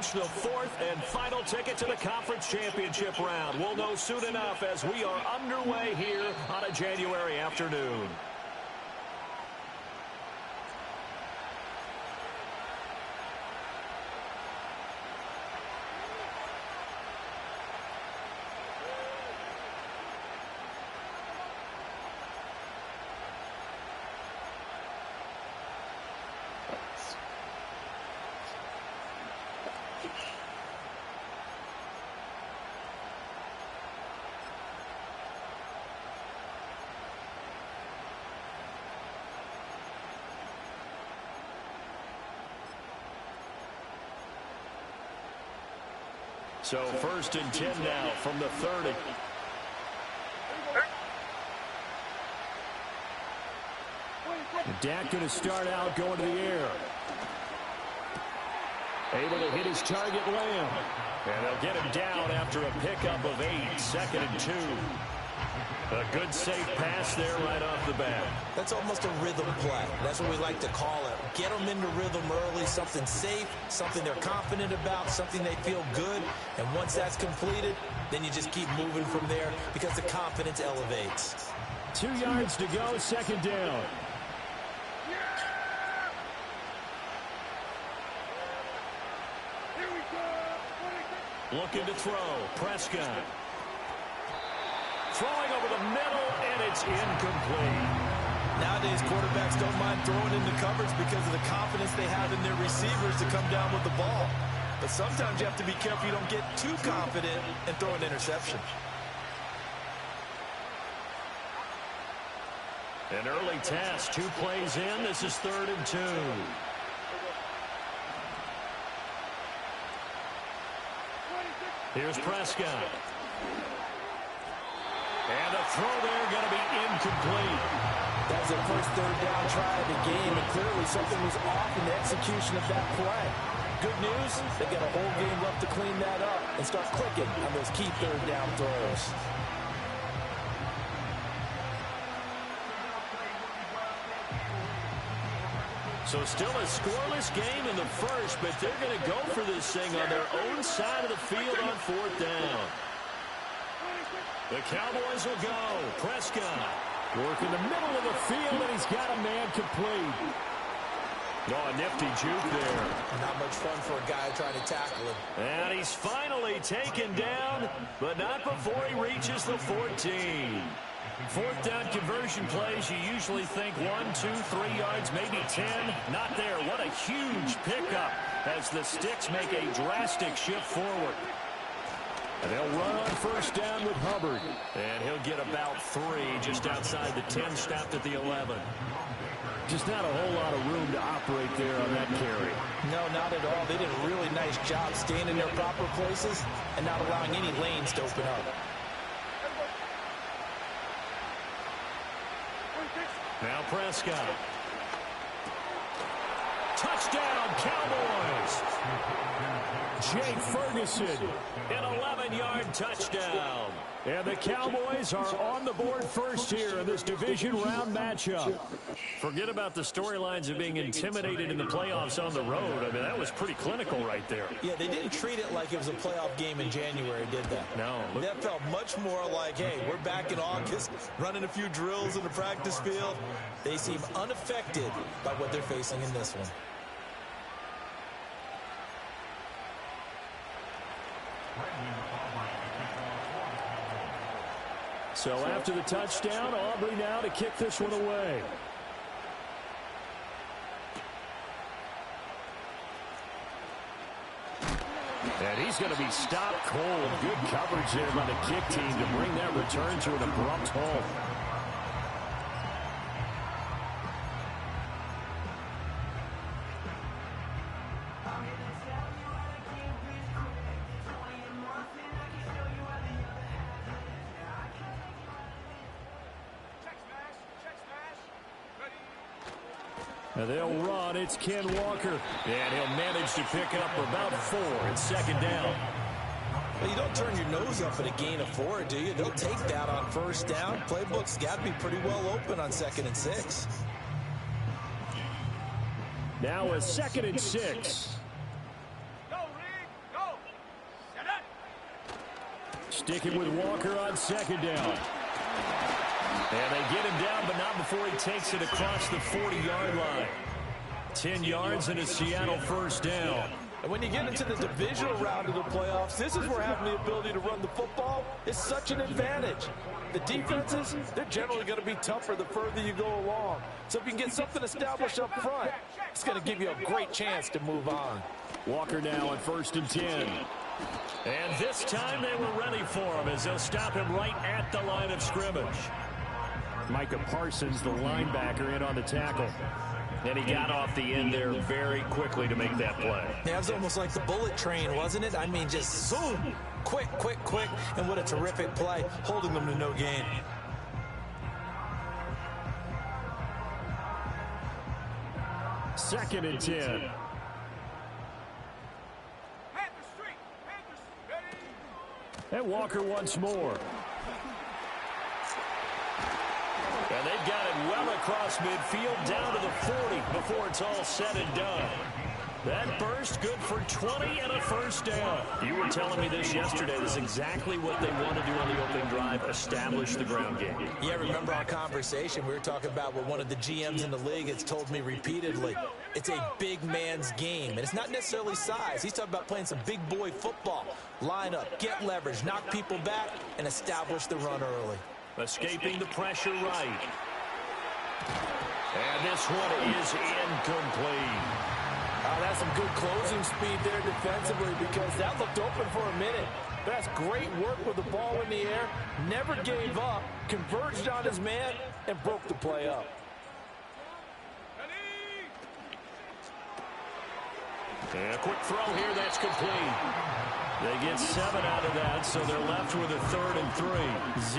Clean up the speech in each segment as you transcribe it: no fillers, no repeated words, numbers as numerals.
clinch the fourth and final ticket to the conference championship round. We'll know soon enough as we are underway here on a January afternoon. So 1st and 10 now from the 30. Dak going to start out going to the air. Able to hit his target, Lamb. And they'll get him down after a pickup of 8, 2nd and 2. A good safe pass there right off the bat. That's almost a rhythm play. That's what we like to call it. Get them into rhythm early, something safe, something they're confident about, something they feel good. And once that's completed, then you just keep moving from there because the confidence elevates. 2 yards to go, 2nd down. Looking to throw. Prescott. Throwing over the middle, and it's incomplete. Nowadays, quarterbacks don't mind throwing into coverage because of the confidence they have in their receivers to come down with the ball. But sometimes you have to be careful you don't get too confident and throw an interception. An early test, 2 plays in. This is 3rd and 2. Here's Prescott. And the throw there going to be incomplete. That was their first 3rd down try of the game, and clearly something was off in the execution of that play. Good news, they got a whole game left to clean that up and start clicking on those key 3rd down throws. So still a scoreless game in the first, but they're going to go for this thing on their own side of the field on 4th down. The Cowboys will go. Prescott. Work in the middle of the field, and he's got a man complete. Oh, a nifty juke there. Not much fun for a guy trying to tackle him. And he's finally taken down, but not before he reaches the 14. 4th down conversion plays, you usually think 1, 2, 3 yards, maybe 10. Not there. What a huge pickup as the Sticks make a drastic shift forward. And they'll run on 1st down with Hubbard. And he'll get about 3 just outside the 10, stopped at the 11. Just not a whole lot of room to operate there on that carry. No, not at all. They did a really nice job staying in their proper places and not allowing any lanes to open up. Now Prescott. Touchdown, Cowboys. Jake Ferguson. An 11-yard touchdown. And the Cowboys are on the board first here in this division round matchup. Forget about the storylines of being intimidated in the playoffs on the road. I mean, that was pretty clinical right there. Yeah, they didn't treat it like it was a playoff game in January, did they? No. That felt much more like, hey, we're back in August, running a few drills in the practice field. They seem unaffected by what they're facing in this one. So after the touchdown, Aubrey now to kick this one away. And he's going to be stopped cold. Good coverage there by the kick team to bring that return to an abrupt halt. And they'll run. It's Ken Walker. And he'll manage to pick up about 4 at 2nd down. Well, you don't turn your nose up at a gain of 4, do you? They'll take that on 1st down. Playbook's got to be pretty well open on 2nd and 6. Now a 2nd and 6. Sticking with Walker on second down. And they get him down, but not before he takes it across the 40-yard line. 10 yards and a Seattle first down. And when you get into the divisional round of the playoffs, this is where having the ability to run the football is such an advantage. The defenses, they're generally going to be tougher the further you go along. So if you can get something established up front, it's going to give you a great chance to move on. Walker now on 1st and 10. And this time they were ready for him as they'll stop him right at the line of scrimmage. Micah Parsons, the linebacker, in on the tackle. And he got off the end there very quickly to make that play. Yeah, it was almost like the bullet train, wasn't it? I mean, just zoom, quick, quick, quick, and what a terrific play, holding them to no gain. Second and 10. And Walker once more. And they've got it well across midfield down to the 40 before it's all said and done. That burst good for 20 and a first down. You were telling me this yesterday. This is exactly what they want to do on the opening drive, establish the ground game. Yeah, remember our conversation. We were talking about what one of the GMs in the league has told me repeatedly. It's a big man's game, and it's not necessarily size. He's talking about playing some big boy football. Line up, get leverage, knock people back, and establish the run early. Escaping the pressure right. And this one is incomplete. That's some good closing speed there defensively because that looked open for a minute. That's great work with the ball in the air. Never gave up, converged on his man, and broke the play up. And a quick throw here, that's complete. They get 7 out of that, so they're left with a 3rd and 3.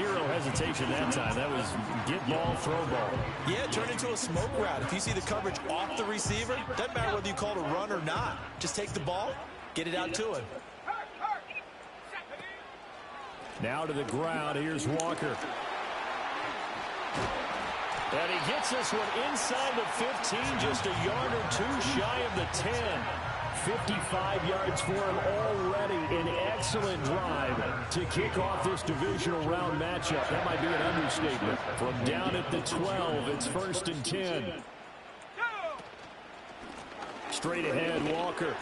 Zero hesitation that time. That was get ball, throw ball. Yeah, turn into a smoke route. If you see the coverage off the receiver, doesn't matter whether you call it a run or not. Just take the ball, get it out to him. Now to the ground, here's Walker. And he gets this one inside the 15, just a yard or two shy of the 10. 55 yards for him already. An excellent drive to kick off this divisional round matchup. That might be an understatement. From down at the 12, it's 1st and 10. Straight ahead, Walker.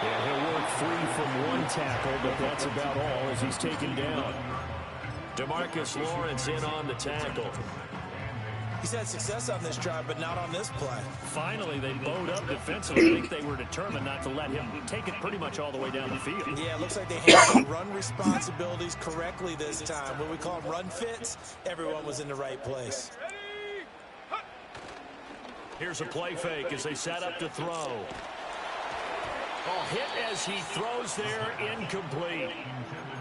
And he'll work free from one tackle, but that's about all as he's taken down. DeMarcus Lawrence in on the tackle. He's had success on this drive, but not on this play. Finally, they bowed up defensively. I think they were determined not to let him take it pretty much all the way down the field. Yeah, it looks like they handled run responsibilities correctly this time. When we call them run fits, everyone was in the right place. Here's a play fake as they set up to throw. Oh, hit as he throws there, incomplete.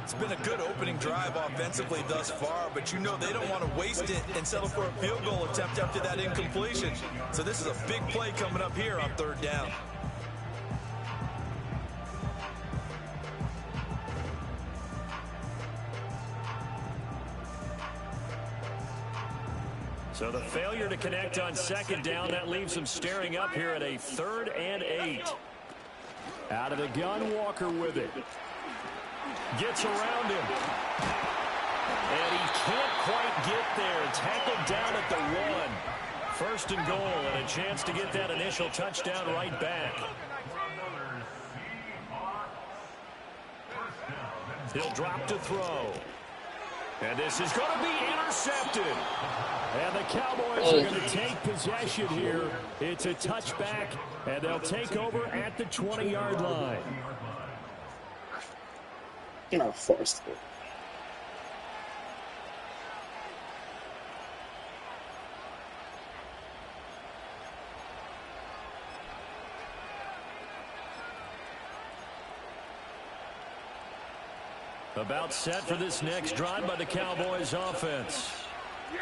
It's been a good opening drive offensively thus far, but you know they don't want to waste it and settle for a field goal attempt after that incompletion. So this is a big play coming up here on 3rd down. So the failure to connect on 2nd down, that leaves them staring up here at a 3rd and 8. Out of the gun, Walker with it. Gets around him. And he can't quite get there. Tackled down at the 1. 1st and goal, and a chance to get that initial touchdown right back. He'll drop to throw. And this is going to be intercepted. And the Cowboys are going to take possession here. It's a touchback, and they'll take over at the 20-yard line. Forced it. About set for this next drive by the Cowboys offense.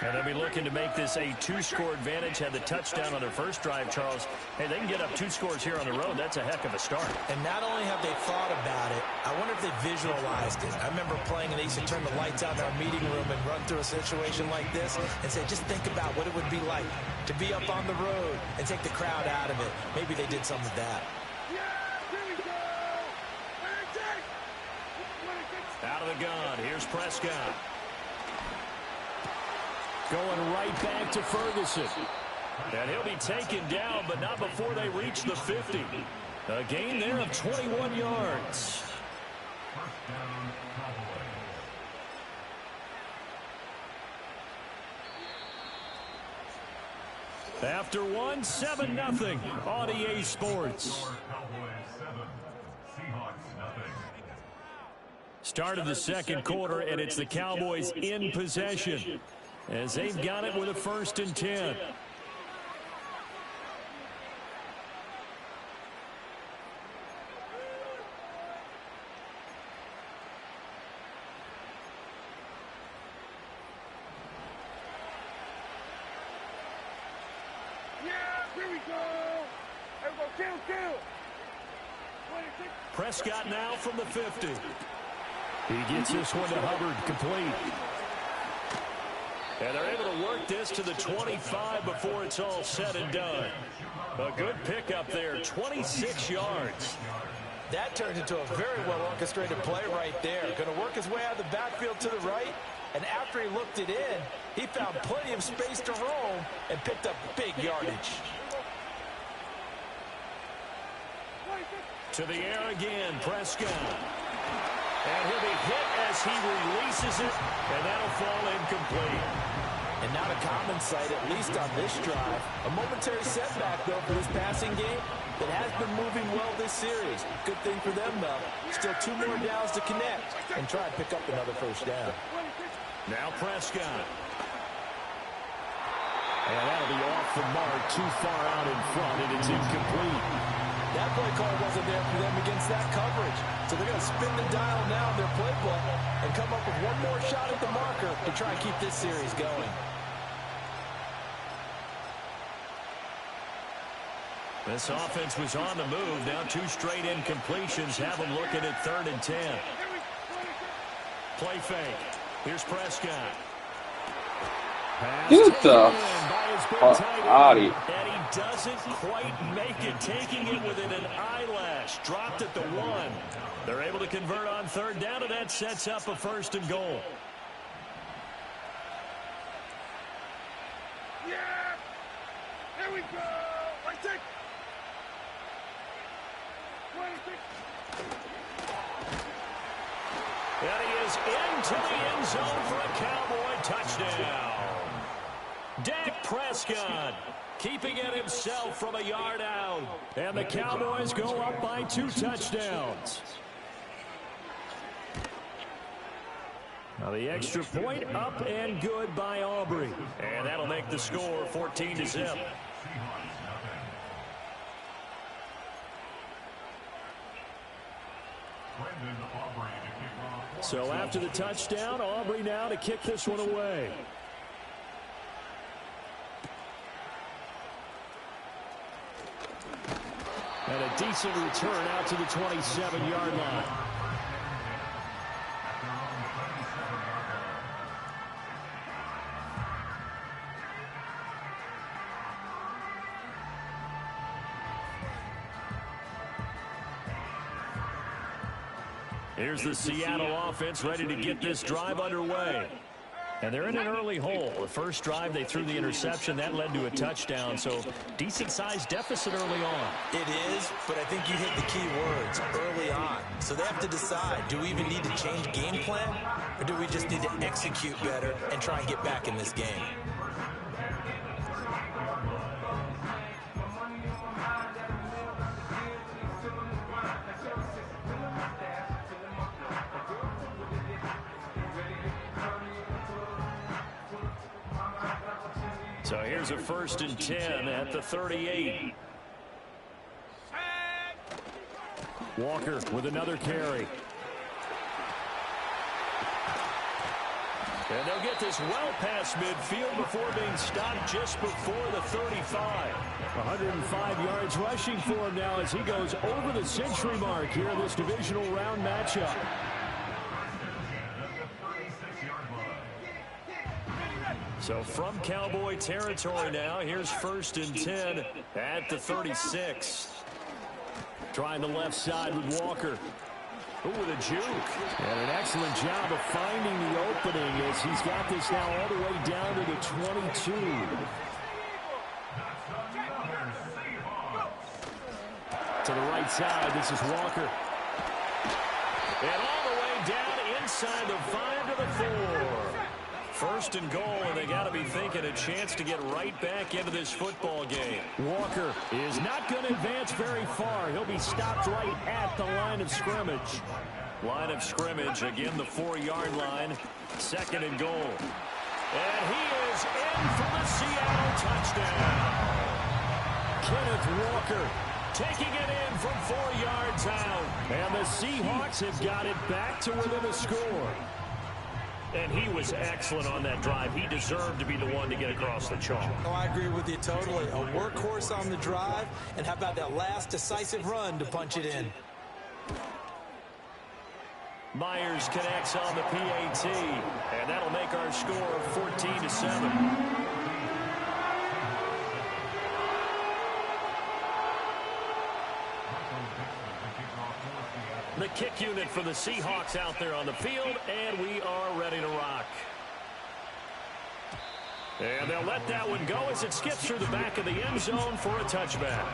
And they'll be looking to make this a 2-score advantage. Had the touchdown on their first drive, Charles. Hey, they can get up 2 scores here on the road. That's a heck of a start. And not only have they thought about it, I wonder if they visualized it. I remember playing and they used to turn the lights out in our meeting room and run through a situation like this and say, just think about what it would be like to be up on the road and take the crowd out of it. Maybe they did some of that. Out of the gun, here's Prescott. Going right back to Ferguson. And he'll be taken down, but not before they reach the 50. A gain there of 21 yards. After one, 7-0 on EA Sports. Start of the second quarter, and it's the Cowboys in possession as they've got it with a 1st and 10. Prescott now from the 50. He gets this one to Hubbard, complete. And they're able to work this to the 25 before it's all said and done. A good pickup there, 26 yards. That turned into a very well-orchestrated play right there. Going to work his way out of the backfield to the right, and after he looked it in, he found plenty of space to roam and picked up big yardage. To the air again, Prescott. And he'll be hit as he releases it, and that'll fall incomplete. And not a common sight, at least on this drive. A momentary setback, though, for this passing game that has been moving well this series. Good thing for them, though. Still 2 more downs to connect and try and pick up another 1st down. Now Prescott. And that'll be off the mark, too far out in front, and it's incomplete. That play call wasn't there for them against that coverage. So they're going to spin the dial now in their playbook and come up with one more shot at the marker to try and keep this series going. This offense was on the move. Now 2 straight incompletions have them looking at 3rd and 10. Play fake. Here's Prescott. Get the fuck out of here. And he doesn't quite make it, taking it within an eyelash. Dropped at the 1. They're able to convert on 3rd down, and that sets up a 1st and goal. Yeah! Here we go! Right take! 26. And he is into the end zone for a Cowboy touchdown. Dak Prescott keeping it himself from a yard out. And the Cowboys go up by 2 touchdowns. Now the extra point up and good by Aubrey. And that'll make the score 14-0. So after the touchdown, Aubrey now to kick this one away. And a decent return out to the 27-yard line. Here's the Seattle offense ready to get this drive underway. And they're in an early hole. The first drive, they threw the interception. That led to a touchdown. So decent-sized deficit early on. It is, but I think you hit the key words, early on. So they have to decide, do we even need to change game plan? Or do we just need to execute better and try and get back in this game? So here's a 1st and 10 at the 38. Walker with another carry. And they'll get this well past midfield before being stopped just before the 35. 105 yards rushing for him now as he goes over the century mark here in this divisional round matchup. So from Cowboy territory now, here's 1st and 10 at the 36. Trying the left side with Walker. Ooh, with a juke. And an excellent job of finding the opening as he's got this now all the way down to the 22. To the right side, this is Walker. And all the way down inside the 5 to the 4. First and goal, and they got to be thinking a chance to get right back into this football game. Walker is not going to advance very far. He'll be stopped right at the line of scrimmage. Line of scrimmage, again the 4-yard line. Second and goal. And he is in for the Seattle touchdown. Kenneth Walker taking it in from 4 yards out. And the Seahawks have got it back to within a score. And he was excellent on that drive. He deserved to be the one to get across the chalk. Oh, I agree with you totally. A workhorse on the drive, and how about that last decisive run to punch it in? Myers connects on the PAT, and that'll make our score 14-7. The kick unit for the Seahawks out there on the field, and we are ready to rock. And they'll let that one go as it skips through the back of the end zone for a touchback.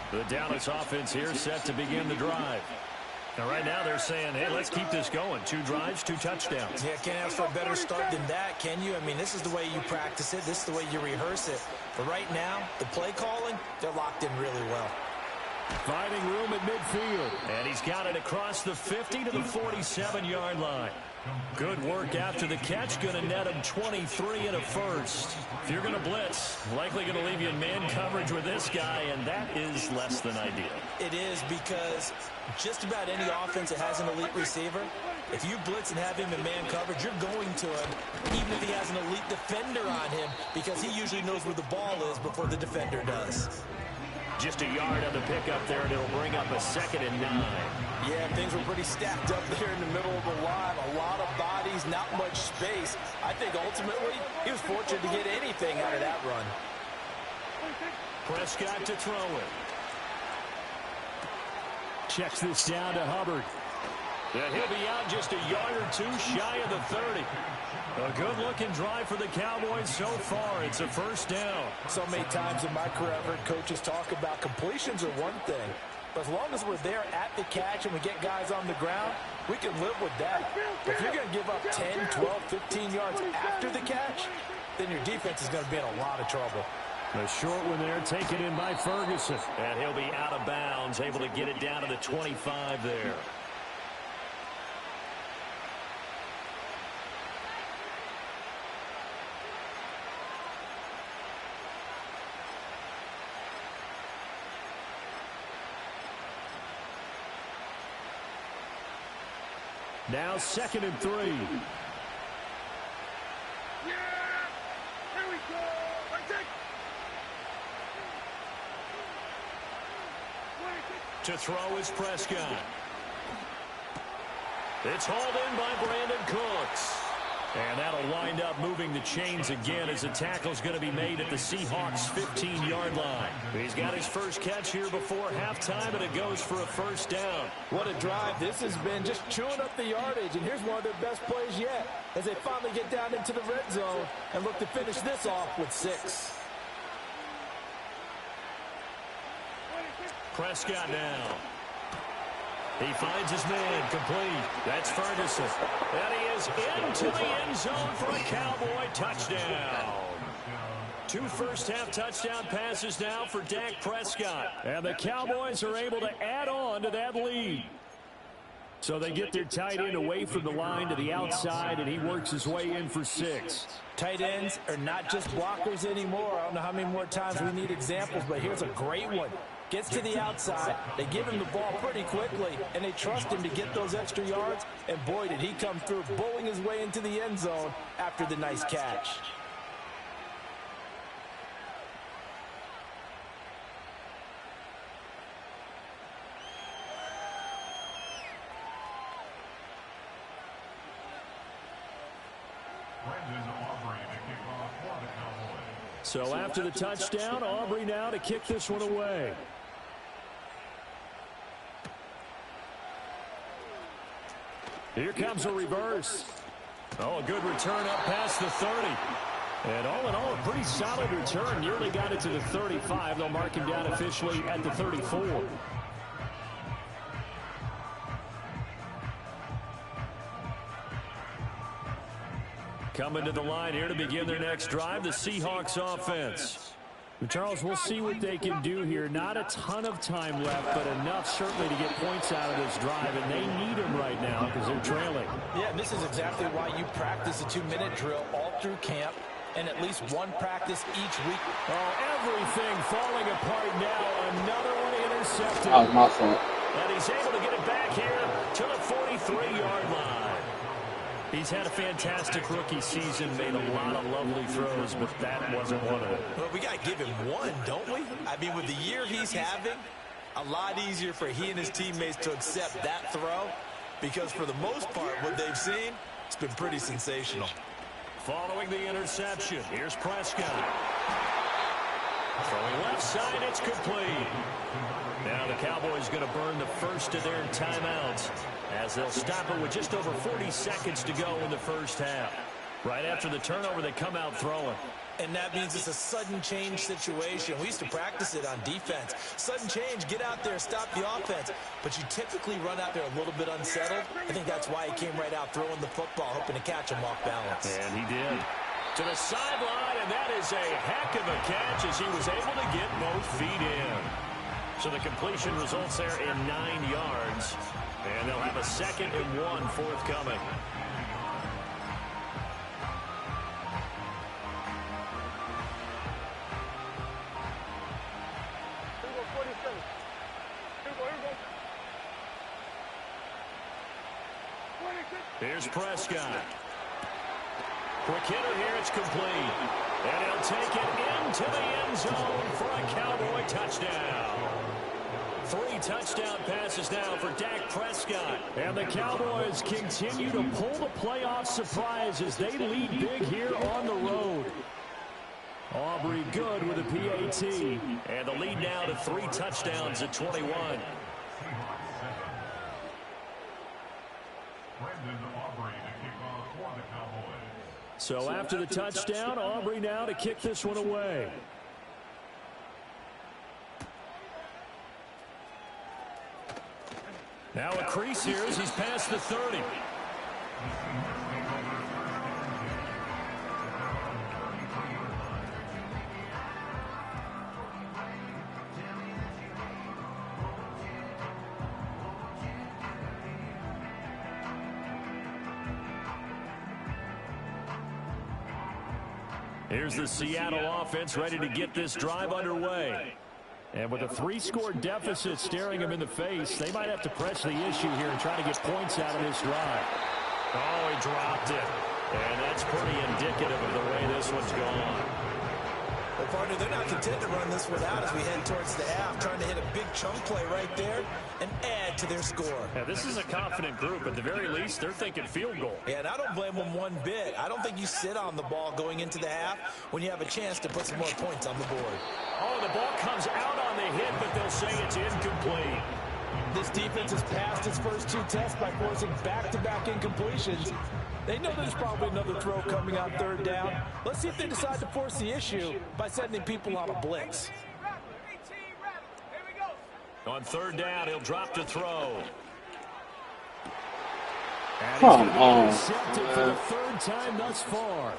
The Dallas offense here set to begin the drive. And right now they're saying, hey, let's keep this going. 2 drives, 2 touchdowns. Yeah, can't ask for a better start than that, can you? I mean, this is the way you practice it. This is the way you rehearse it. But right now, the play calling, they're locked in really well. Finding room at midfield. And he's got it across the 50 to the 47-yard line. Good work after the catch. Going to net him 23 and a first. If you're going to blitz, likely going to leave you in man coverage with this guy, and that is less than ideal. It is, because just about any offense that has an elite receiver, if you blitz and have him in man coverage, you're going to him, even if he has an elite defender on him, because he usually knows where the ball is before the defender does. Just a yard on the pickup there, and it'll bring up a 2nd and 9. Yeah, things were pretty stacked up there in the middle of the line. A lot of bodies, not much space. I think ultimately he was fortunate to get anything out of that run. Prescott to throw it. Checks this down to Hubbard. And he'll be out just a yard or 2 shy of the 30. A good-looking drive for the Cowboys so far. It's a first down. So many times in my career, I've heard coaches talk about completions are one thing. But as long as we're there at the catch and we get guys on the ground, we can live with that. But if you're going to give up 10, 12, 15 yards after the catch, then your defense is going to be in a lot of trouble. The short one there taken in by Ferguson. And he'll be out of bounds, able to get it down to the 25 there. Now 2nd and 3. Yeah! Here we go! Let's take... To throw is Prescott. It's hauled in by Brandon Cooks. And that'll wind up moving the chains again as the tackle's going to be made at the Seahawks' 15-yard line. He's got his first catch here before halftime, and it goes for a first down. What a drive this has been, just chewing up the yardage. And here's one of their best plays yet as they finally get down into the red zone and look to finish this off with 6. Prescott now. He finds his man, complete. That's Ferguson. And he is into the end zone for a Cowboy touchdown. 2 first-half touchdown passes now for Dak Prescott. And the Cowboys are able to add on to that lead. So they get their tight end away from the line to the outside, and he works his way in for 6. Tight ends are not just blockers anymore. I don't know how many more times we need examples, but here's a great one. Gets to the outside. They give him the ball pretty quickly, and they trust him to get those extra yards. And boy, did he come through, bowling his way into the end zone after the nice catch. So after the touchdown, Aubrey now to kick this one away. Here comes a reverse. Oh, a good return up past the 30. And all in all, a pretty solid return. Nearly got it to the 35. They'll mark him down officially at the 34. Coming to the line here to begin their next drive, the Seahawks offense. But Charles, we'll see what they can do here. Not a ton of time left, but enough certainly to get points out of this drive, and they need them right now because they're trailing. Yeah, and this is exactly why you practice a 2-minute drill all through camp and at least one practice each week. Oh, everything falling apart now. Another one intercepted. That was my fault. And he's able to get it back here to the 43-yard line. He's had a fantastic rookie season, made a lot of lovely throws, but that wasn't one of them. Well, we got to give him one, don't we? I mean, with the year he's having, a lot easier for he and his teammates to accept that throw because for the most part, what they've seen, it's been pretty sensational. Following the interception, here's Prescott. Throwing left side, it's complete. Now the Cowboys going to burn the first of their timeouts as they'll stop it with just over 40 seconds to go in the first half. Right after the turnover, they come out throwing. And that means it's a sudden change situation. We used to practice it on defense. Sudden change, get out there, stop the offense. But you typically run out there a little bit unsettled. I think that's why he came right out throwing the football, hoping to catch him off balance. And he did. To the sideline, and that is a heck of a catch as he was able to get both feet in. So the completion results there in 9 yards. And they'll have a 2nd and 1 forthcoming. Here's Prescott. Quick hitter here, it's complete. And he'll take it into the end zone for a Cowboy touchdown. 3 touchdown passes now for Dak Prescott. And the Cowboys continue to pull the playoff surprise as they lead big here on the road. Aubrey good with a PAT. And the lead now to 3 touchdowns at 21. So after the touchdown, Aubrey now to kick this one away. Now a crease here as he's past the 30. Here's the Seattle offense ready to get this drive underway. And with a 3-score deficit staring them in the face, they might have to press the issue here and try to get points out of this drive. Oh, he dropped it. And that's pretty indicative of the way this one's gone. Well, partner, they're not content to run this one out as we head towards the half, trying to hit a big chunk play right there and add to their score. Yeah, this is a confident group. At the very least, they're thinking field goal. Yeah, and I don't blame them one bit. I don't think you sit on the ball going into the half when you have a chance to put some more points on the board. Oh, the ball comes out on the hit, but they'll say it's incomplete. This defense has passed its first 2 tests by forcing back-to-back incompletions. They know there's probably another throw coming on 3rd down. Let's see if they decide to force the issue by sending people on a blitz. On 3rd down, he'll drop to throw. And Come on. Intercepted for the 3rd time thus far.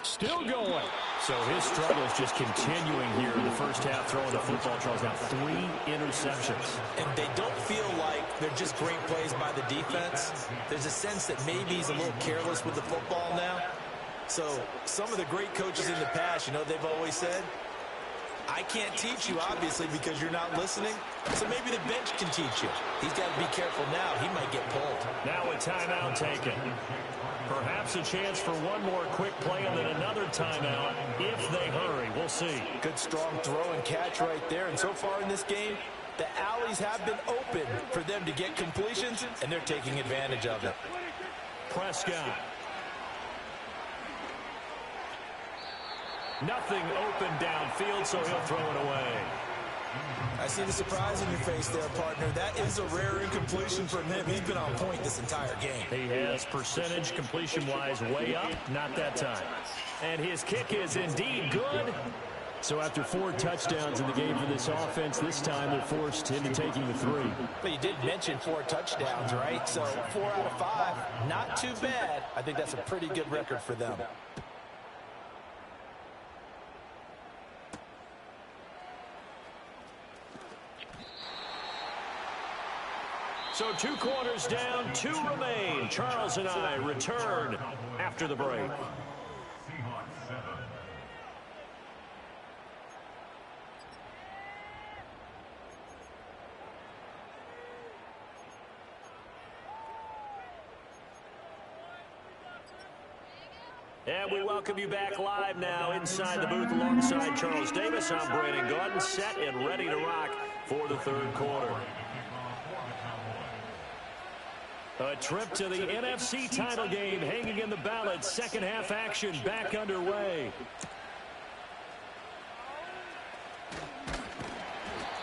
Still going. So his struggles just continuing here in the first half, throwing the football. Charles, now 3 interceptions. And they don't feel like they're just great plays by the defense. There's a sense that maybe he's a little careless with the football now. So some of the great coaches in the past, you know, they've always said, I can't teach you, obviously, because you're not listening. So maybe the bench can teach you. He's got to be careful now. He might get pulled. Now a timeout taken. Perhaps a chance for one more quick play and then another timeout if they hurry. We'll see. Good, strong throw and catch right there. And so far in this game, the alleys have been open for them to get completions, and they're taking advantage of it. Prescott. Nothing open downfield, so he'll throw it away. I see the surprise in your face there, partner. That is a rare incompletion from him. He's been on point this entire game. He has percentage completion-wise way up, not that time. And his kick is indeed good. So after 4 touchdowns in the game for this offense, this time they're forced into taking the 3. But you did mention 4 touchdowns, right? So 4 out of 5, not too bad. I think that's a pretty good record for them. So 2 quarters down, 2 remain. Charles and I return after the break. And we welcome you back live now inside the booth alongside Charles Davis. I'm Brandon Gordon, set and ready to rock for the 3rd quarter. A trip to the NFC title game hanging in the balance. Second half action back underway.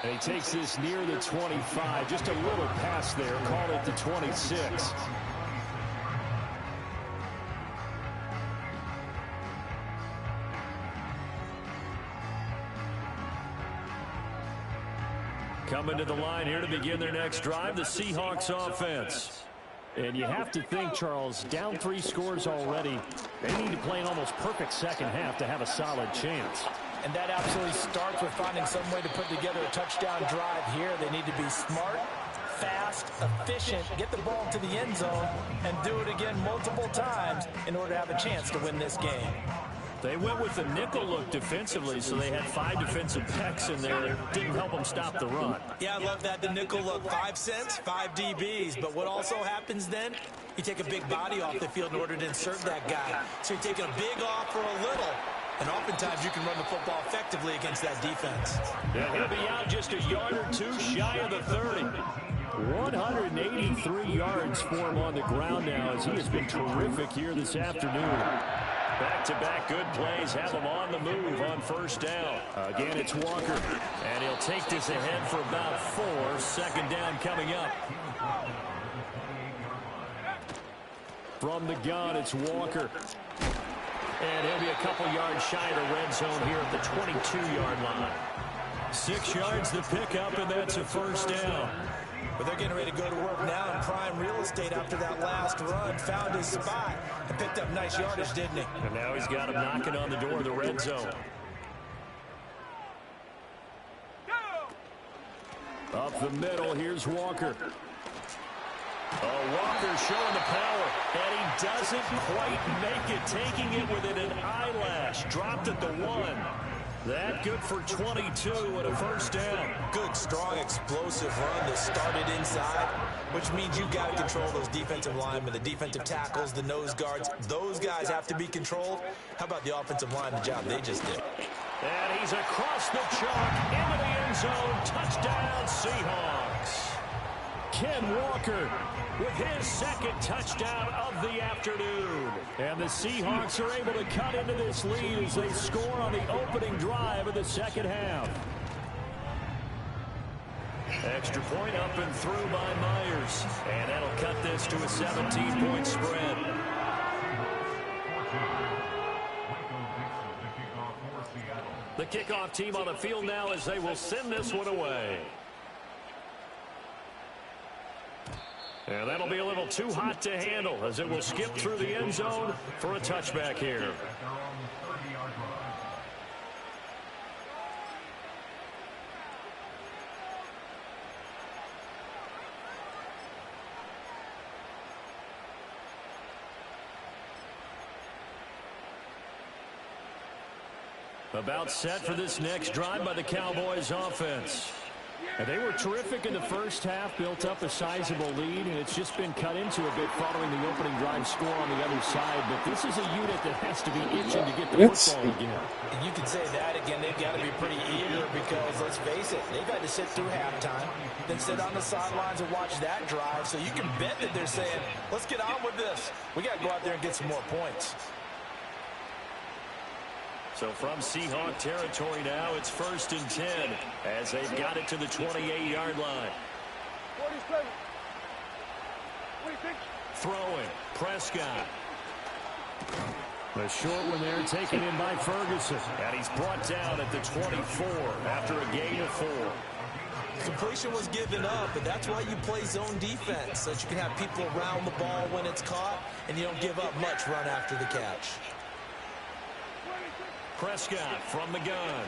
And he takes this near the 25. Just a little pass there. Call it the 26. Coming to the line here to begin their next drive, the Seahawks offense. And you have to think, Charles, down 3 scores already. They need to play an almost perfect second half to have a solid chance. And that absolutely starts with finding some way to put together a touchdown drive here. They need to be smart, fast, efficient, get the ball to the end zone, and do it again multiple times in order to have a chance to win this game. They went with the nickel look defensively, so they had 5 defensive backs in there. It didn't help them stop the run. Yeah, I love that. The nickel look, 5 cents, 5 DBs. But what also happens then, you take a big body off the field in order to insert that guy. So you're taking a big off for a little. And oftentimes you can run the football effectively against that defense. Yeah, he'll be out just a yard or 2 shy of the 30. 183 yards for him on the ground now as he has been terrific here this afternoon. Back-to-back good plays have him on the move on 1st down. Again, it's Walker. And he'll take this ahead for about 4. 2nd down coming up. From the gun, it's Walker. And he'll be a couple yards shy of the red zone here at the 22-yard line. 6 yards the pickup, and that's a 1st down. But they're getting ready to go to work now in prime real estate after that last run. Found his spot and picked up nice yardage, didn't he? And now he's got him knocking on the door of the red zone. Up the middle, here's Walker. Walker showing the power, and he doesn't quite make it, taking it within an eyelash. Dropped at the 1. That good for 22 and a 1st down. Good, strong, explosive run that started inside, which means you've got to control those defensive linemen, the defensive tackles, the nose guards. Those guys have to be controlled. How about the offensive line, the job they just did? And he's across the chalk into the end zone. Touchdown, Seahawks. Ken Walker with his 2nd touchdown of the afternoon. And the Seahawks are able to cut into this lead as they score on the opening drive of the 2nd half. Extra point up and through by Myers. And that'll cut this to a 17-point spread. The kickoff team on the field now as they will send this one away. And that'll be a little too hot to handle as it will skip through the end zone for a touchback here. About set for this next drive by the Cowboys offense. And they were terrific in the first half, built up a sizable lead, and it's just been cut into a bit following the opening drive score on the other side. But this is a unit that has to be itching to get the football again. And you can say that again. They've got to be pretty eager because, let's face it, they've had to sit through halftime, then sit on the sidelines and watch that drive. So you can bet that they're saying, let's get on with this. We got to go out there and get some more points. So from Seahawk territory now, it's 1st and 10 as they've got it to the 28-yard line. 47. 26. Throwing, Prescott. The short one there taken in by Ferguson. And he's brought down at the 24 after a gain of 4. Completion was given up, and that's why you play zone defense, so that you can have people around the ball when it's caught, and you don't give up much run after the catch. Prescott from the gun.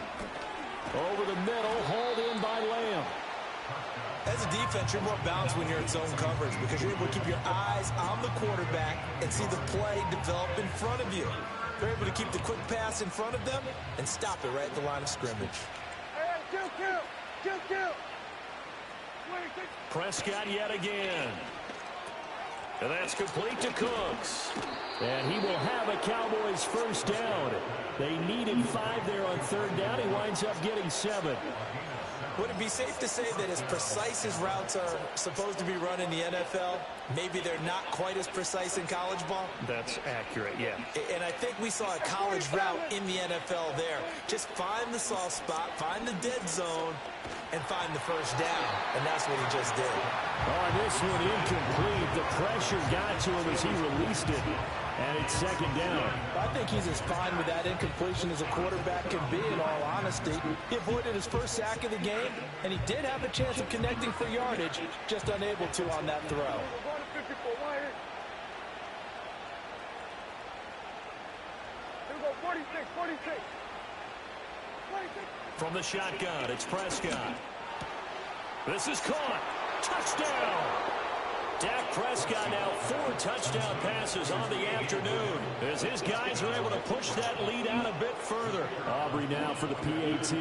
Over the middle, hauled in by Lamb. As a defense, you're more balanced when you're in zone coverage because you're able to keep your eyes on the quarterback and see the play develop in front of you. They're able to keep the quick pass in front of them and stop it right at the line of scrimmage. Hey, kill. 26. Prescott yet again. And that's complete to Cooks. And he will have a Cowboys first down. They needed 5 there on 3rd down. He winds up getting 7. Would it be safe to say that as precise as routes are supposed to be run in the NFL, maybe they're not quite as precise in college ball? That's accurate, yeah. And I think we saw a college route in the NFL there. Just find the soft spot, find the dead zone, and find the first down. And that's what he just did. Oh, this one incomplete. The pressure got to him as he released it. And it's 2nd down. I think he's as fine with that incompletion as a quarterback can be, in all honesty. He avoided his first sack of the game, and he did have a chance of connecting for yardage, just unable to on that throw. Here we go, 46. From the shotgun, it's Prescott. This is caught. Touchdown! Dak Prescott now 4 touchdown passes on the afternoon as his guys are able to push that lead out a bit further. Aubrey now for the PAT.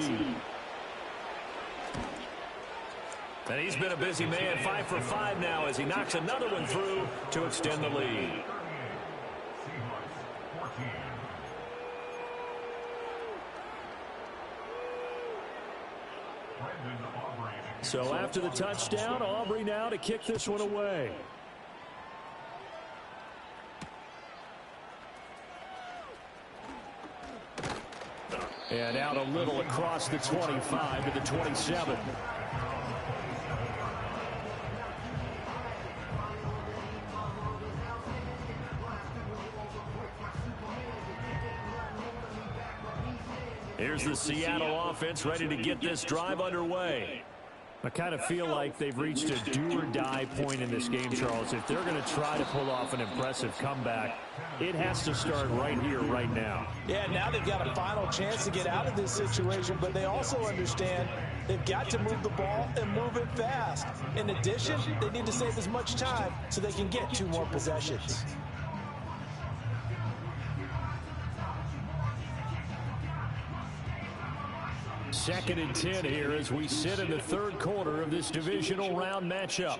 And he's been a busy man, 5 for 5 now as he knocks another one through to extend the lead. So after the touchdown, Aubrey now to kick this one away. And out a little across the 25 to the 27. Here's the Seattle offense ready to get this drive underway. I kind of feel like they've reached a do-or-die point in this game, Charles. If they're going to try to pull off an impressive comeback, it has to start right here, right now. Yeah, now they've got a final chance to get out of this situation, but they also understand they've got to move the ball and move it fast. In addition, they need to save as much time so they can get 2 more possessions. Second and 10 here as we sit in the 3rd quarter of this divisional round matchup.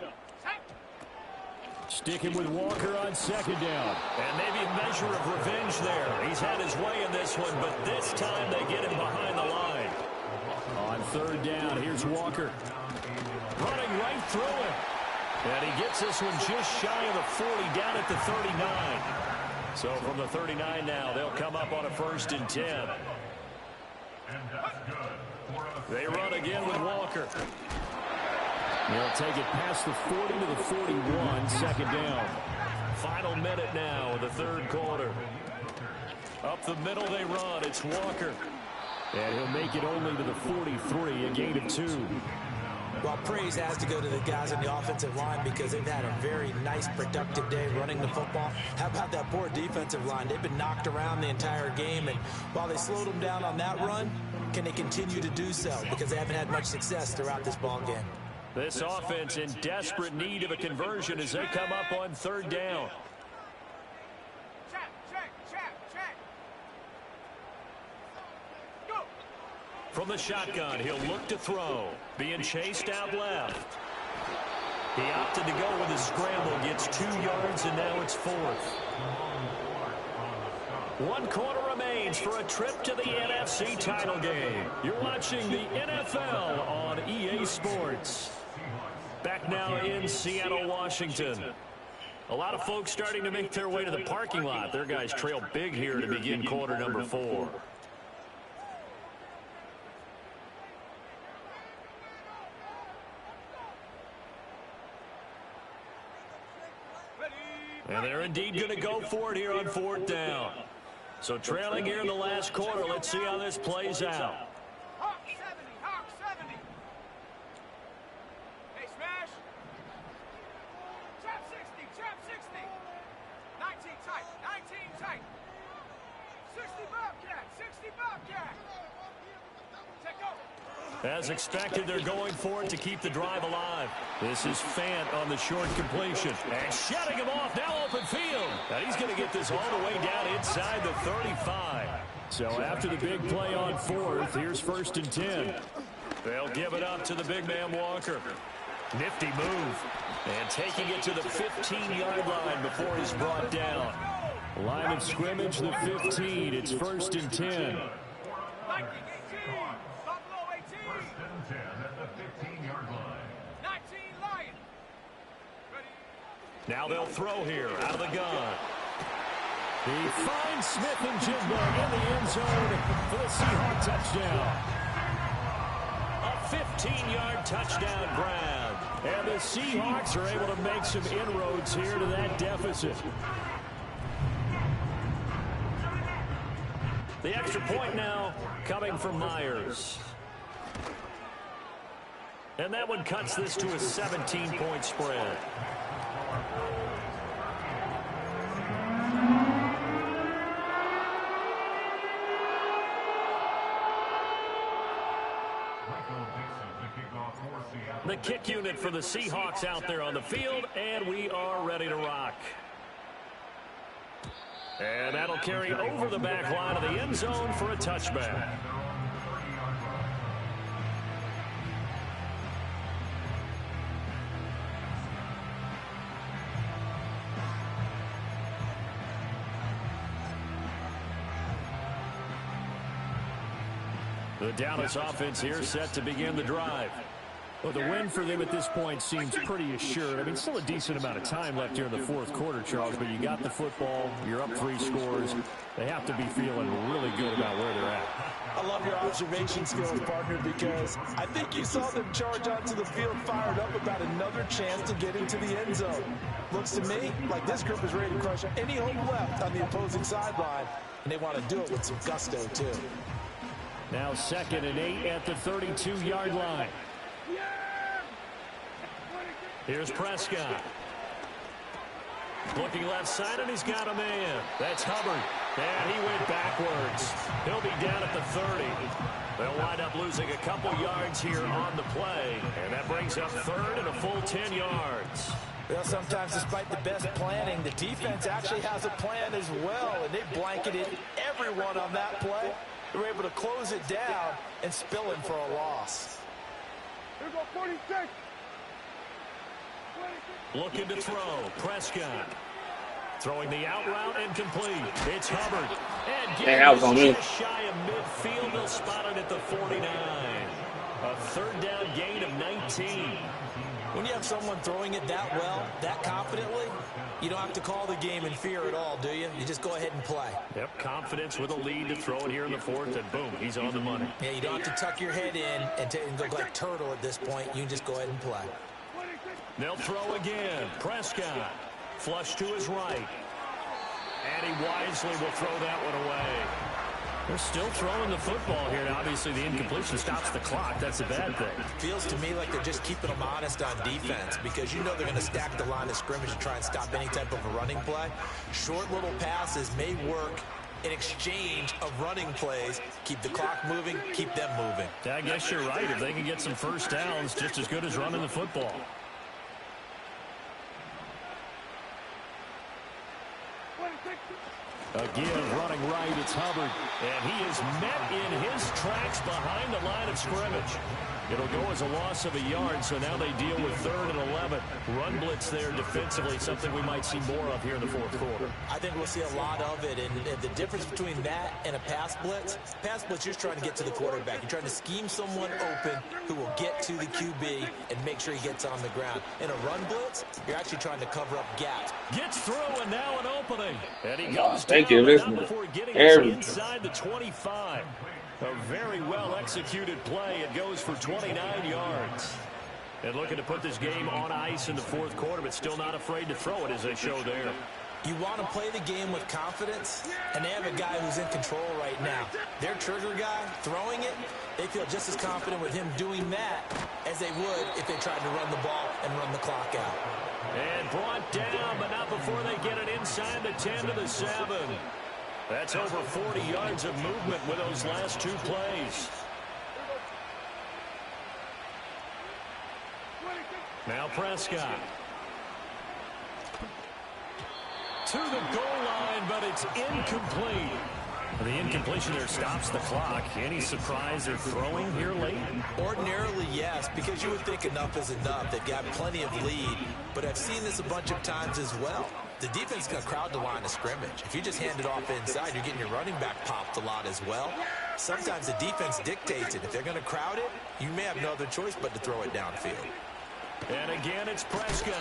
Sticking with Walker on 2nd down. And maybe a measure of revenge there. He's had his way in this one, but this time they get him behind the line. On 3rd down, here's Walker. Running right through him. And he gets this one just shy of the 40 down at the 39. So from the 39 now, they'll come up on a 1st and 10. They run again with Walker. They'll take it past the 40 to the 41, 2nd down. Final minute now of the 3rd quarter. Up the middle they run. It's Walker. And he'll make it only to the 43, a gain of 2. Well, praise has to go to the guys on the offensive line because they've had a very nice, productive day running the football. How about that poor defensive line? They've been knocked around the entire game, and while they slowed them down on that run, can they continue to do so? Because they haven't had much success throughout this ball game. This offense in desperate need of a conversion as they come up on 3rd down. Check. Go. From the shotgun, he'll look to throw. Being chased out left. He opted to go with his scramble, gets 2 yards, and now it's 4th. 1 quarter remains for a trip to the NFC title game. You're watching the NFL on EA Sports. Back now in Seattle, Washington. A lot of folks starting to make their way to the parking lot. Their guys trail big here to begin quarter number 4. And they're indeed going to go for it here on 4th down. So trailing here in the last quarter. Let's see how this plays out. Hawk 70, Hawk 70. Hey, smash. Trap 60. 19 tight, 19 tight. 60 Bobcat, 60 Bobcat. Take over. As expected, they're going for it to keep the drive alive. This is Fant on the short completion. And shutting him off, now open field. And he's going to get this all the way down inside the 35. So after the big play on 4th, here's 1st and 10. They'll give it up to the big man Walker. Nifty move. And taking it to the 15-yard line before he's brought down. Line of scrimmage, the 15. It's 1st and 10. Now they'll throw here out of the gun. He finds Smith and Jimbo in the end zone for the Seahawk touchdown. A 15-yard touchdown grab. And the Seahawks are able to make some inroads here to that deficit. The extra point now coming from Myers. And that one cuts this to a 17-point spread. The kick unit for the Seahawks out there on the field, and we are ready to rock. And that'll carry over the back line of the end zone for a touchback. The Dallas offense here set to begin the drive. Well, the win for them at this point seems pretty assured. I mean, still a decent amount of time left here in the 4th quarter, Charles, but you got the football, you're up 3 scores. They have to be feeling really good about where they're at. I love your observation skills, partner, because I think you saw them charge onto the field fired up about another chance to get into the end zone. Looks to me like this group is ready to crush any hope left on the opposing sideline, and they want to do it with some gusto, too. Now 2nd and 8 at the 32-yard line. Here's Prescott. Looking left side, and he's got a man. That's Hubbard. And he went backwards. He'll be down at the 30. They'll wind up losing a couple yards here on the play. And that brings up 3rd and a full 10 yards. Well, sometimes despite the best planning, the defense actually has a plan as well, and they blanketed everyone on that play. They were able to close it down and spill it for a loss. Here we go, 46. Looking to throw. Prescott. Throwing the out route and complete. It's Hubbard. And that was on me. Just shy of midfield. They'll spot it at the 49. A 3rd down gain of 19. When you have someone throwing it that well, that confidently, you don't have to call the game in fear at all, do you? You just go ahead and play. Yep, confidence with a lead to throw it here in the 4th, and boom, he's on the money. Yeah, you don't have to tuck your head in and go like turtle at this point. You can just go ahead and play. They'll throw again. Prescott. Flush to his right. And he wisely will throw that one away. They're still throwing the football here. Now, obviously, the incompletion stops the clock. That's a bad thing. Feels to me like they're just keeping them honest on defense because you know they're going to stack the line of scrimmage and try and stop any type of a running play. Short little passes may work in exchange of running plays. Keep the clock moving, keep them moving. Yeah, I guess you're right. If they can get some first downs, just as good as running the football. Again, running right, it's Hubbard. And he is met in his tracks behind the line of scrimmage. It'll go as a loss of a yard, so now they deal with 3rd and 11. Run blitz there defensively, something we might see more of here in the 4th quarter. I think we'll see a lot of it, and the difference between that and a pass blitz, you're just trying to get to the quarterback. You're trying to scheme someone open who will get to the QB and make sure he gets on the ground. In a run blitz, you're actually trying to cover up gaps. Gets through, and now an opening. And he goes thank down, you. but not before getting us inside the 25. A very well-executed play. It goes for 29 yards. And looking to put this game on ice in the 4th quarter, but still not afraid to throw it as they show there. You want to play the game with confidence, and they have a guy who's in control right now. Their trigger guy, throwing it, they feel just as confident with him doing that as they would if they tried to run the ball and run the clock out. And brought down, but not before they get it inside the 10 to the 7. That's over 40 yards of movement with those last 2 plays. Now Prescott. To the goal line, but it's incomplete. The incompletion there stops the clock. Any surprise they're throwing here late? Ordinarily, yes, because you would think enough is enough. They've got plenty of lead, but I've seen this a bunch of times as well. The defense is going to crowd the line of scrimmage. If you just hand it off inside, you're getting your running back popped a lot as well. Sometimes the defense dictates it. If they're going to crowd it, you may have no other choice but to throw it downfield. And again, it's Prescott.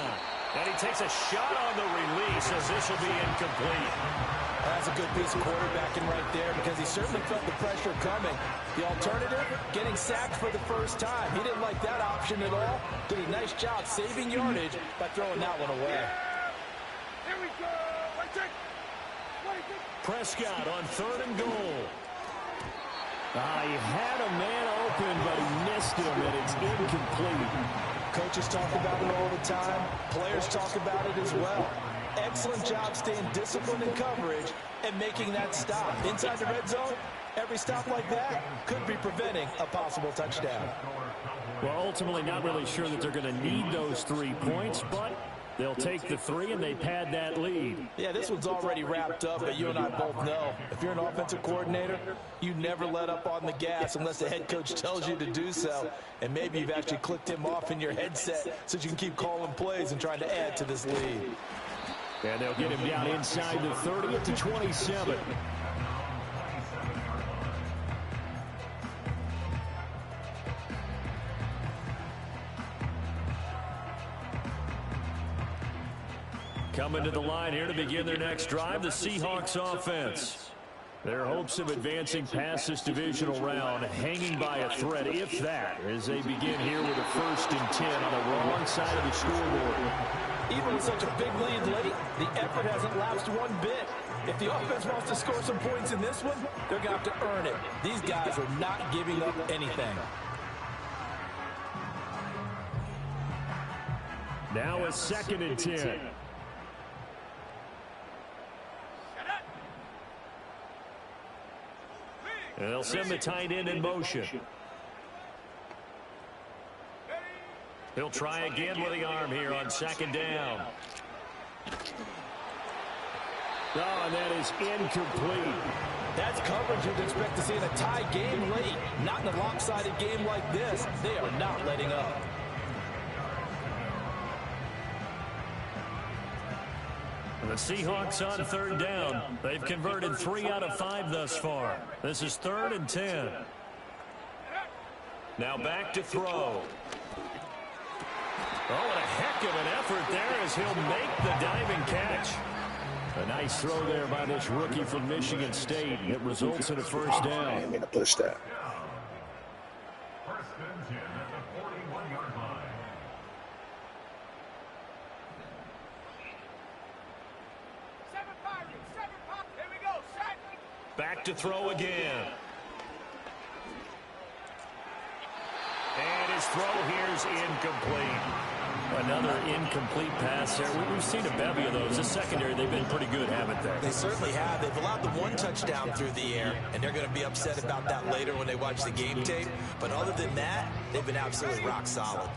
And he takes a shot on the release as this will be incomplete. That's a good piece of quarterbacking right there because he certainly felt the pressure coming. The alternative, getting sacked for the first time. He didn't like that option at all. Did a nice job saving yardage by throwing that one away. Here we go. Prescott on 3rd and goal. He had a man open, but he missed him, and it's incomplete. Coaches talk about it all the time. Players talk about it as well. Excellent job staying disciplined in coverage and making that stop. Inside the red zone, every stop like that could be preventing a possible touchdown. Well, ultimately not really sure that they're going to need those 3 points, but they'll take the 3 and they pad that lead. Yeah, this one's already wrapped up, but you and I both know if you're an offensive coordinator, you never let up on the gas unless the head coach tells you to do so. And maybe you've actually clicked him off in your headset so you can keep calling plays and trying to add to this lead. And they'll get him down inside the 30 at the 27. Coming to the line here to begin their next drive, the Seahawks offense. Their hopes of advancing past this divisional round hanging by a thread, if that, as they begin here with a 1st and 10 on the wrong side of the scoreboard. Even with such a big lead late, the effort hasn't lapsed one bit. If the offense wants to score some points in this one, they're going to have to earn it. These guys are not giving up anything. Now a 2nd and 10. And they'll send the tight end in motion. He'll try again with the arm here on 2nd down. And that is incomplete. That's coverage you'd expect to see in a tie game late. Not in a lopsided game like this. They are not letting up. The Seahawks on 3rd down. They've converted 3 out of 5 thus far. This is 3rd and 10. Now back to throw. Oh, and a heck of an effort there as he'll make the diving catch. A nice throw there by this rookie from Michigan State. It results in a 1st down. I'm going to push that. Back to throw again. And his throw here is incomplete. Another incomplete pass there. We've seen a bevy of those. The secondary, they've been pretty good, haven't they? They certainly have. They've allowed the 1 touchdown through the air, and they're going to be upset about that later when they watch the game tape. But other than that, they've been absolutely rock solid.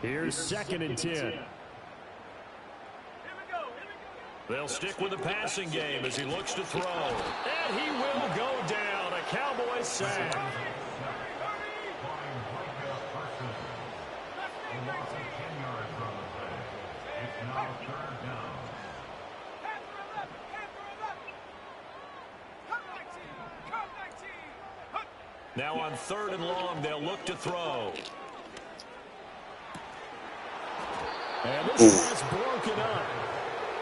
Here's 2nd and 10. They'll stick with the passing game as he looks to throw. And he will go down. A Cowboys sack. Now on 3rd and long, they'll look to throw. And this is broken up.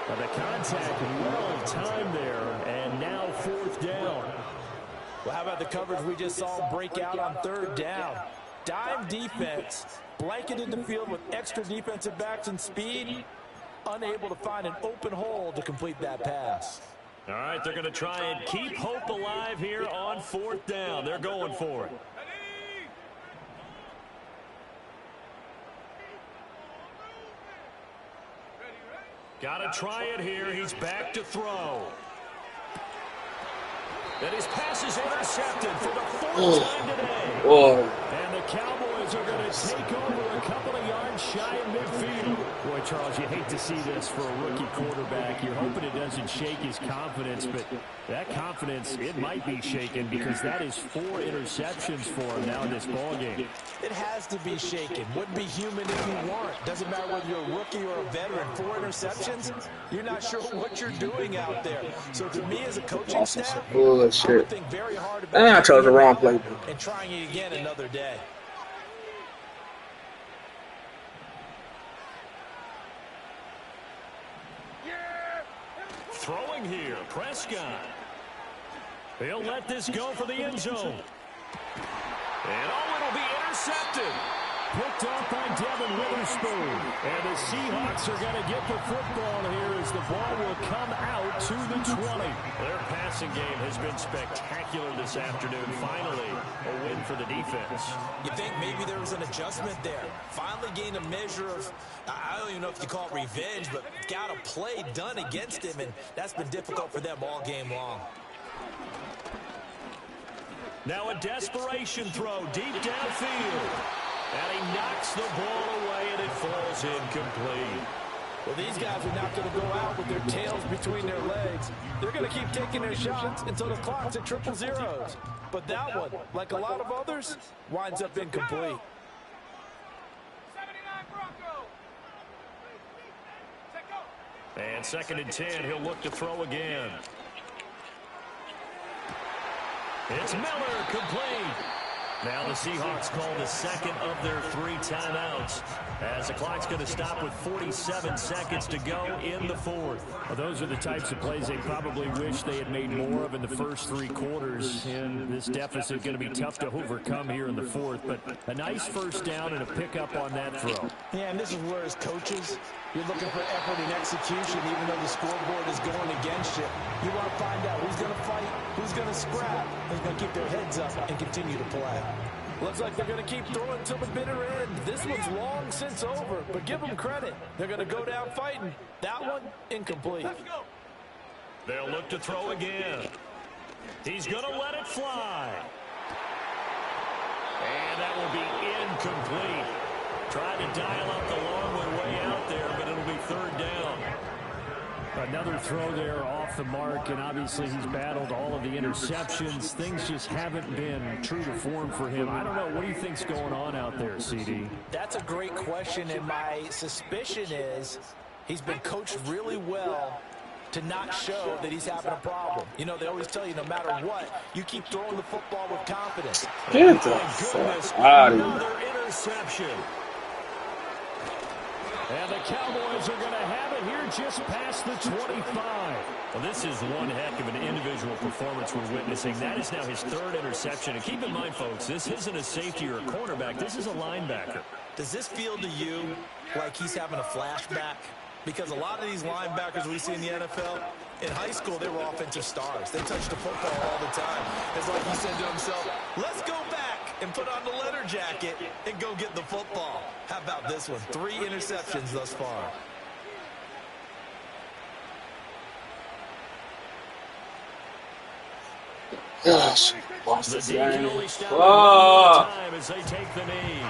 Now the contact well timed there, and now 4th down. Well, how about the coverage we just saw break out on 3rd down? Dime defense, blanketed the field with extra defensive backs and speed, unable to find an open hole to complete that pass. All right, they're going to try and keep hope alive here on 4th down. They're going for it. Got to try it here. He's back to throw. And his pass is intercepted for the 4th time today. And the Cowboys are going to take over a couple of yards shy of midfield. Boy, Charles, you hate to see this for a rookie quarterback. You're hoping it doesn't shake his confidence, but that confidence, it might be shaken because that is 4 interceptions for him now in this ballgame. It has to be shaken. Wouldn't be human if you weren't. Doesn't matter whether you're a rookie or a veteran. 4 interceptions, you're not sure what you're doing out there. So to me as a coaching staff, I would think very hard about I chose the wrong play. And trying it again another day. Throwing here, Prescott. He'll let this go for the end zone. And it'll be intercepted. Picked off by Devin Witherspoon. And the Seahawks are going to get the football here as the ball will come out to the 20. Their passing game has been spectacular this afternoon. Finally, a win for the defense. You think maybe there was an adjustment there. Finally gained a measure of, I don't even know if you call it revenge, but got a play done against him, and that's been difficult for them all game long. Now a desperation throw deep downfield. And he knocks the ball away, and it falls incomplete. Well, these guys are not going to go out with their tails between their legs. They're going to keep taking their shots until the clock's at 0-0. But that one, like a lot of others, winds up incomplete. 79 Bronco. And 2nd and 10, he'll look to throw again. It's Miller, complete. Now the Seahawks call the 2nd of their 3 timeouts as the clock's going to stop with 47 seconds to go in the 4th. Well, those are the types of plays they probably wish they had made more of in the first 3 quarters. And this deficit going to be tough to overcome here in the 4th. But a nice first down and a pickup on that throw. Yeah, and this is where as coaches, you're looking for effort and execution even though the scoreboard is going against you. You want to find out who's going to fight, who's going to scrap, who's going to keep their heads up and continue to play. Looks like they're going to keep throwing till the bitter end. This one's long since over, but give them credit. They're going to go down fighting. That one, incomplete. They'll look to throw again. He's going to let it fly. And that will be incomplete. Tried to dial up the long way out there, but it'll be 3rd down. Another throw there off the mark, and obviously he's battled all of the interceptions. Things just haven't been true to form for him. I don't know. What do you think's going on out there, CD? That's a great question, and my suspicion is he's been coached really well to not show that he's having a problem. You know, they always tell you no matter what, you keep throwing the football with confidence. Get the fuck out of here. Another interception. And the Cowboys are going to have it here just past the 25. Well, this is one heck of an individual performance we're witnessing. That is now his 3rd interception. And keep in mind, folks, this isn't a safety or a cornerback. This is a linebacker. Does this feel to you like he's having a flashback? Because a lot of these linebackers we see in the NFL, in high school, they were offensive stars. They touched the football all the time. It's like he said to himself, let's go back and put on the leather jacket and go get the football. How about this one? 3 interceptions thus far. Gosh, The D can only stop one time as they take the knee.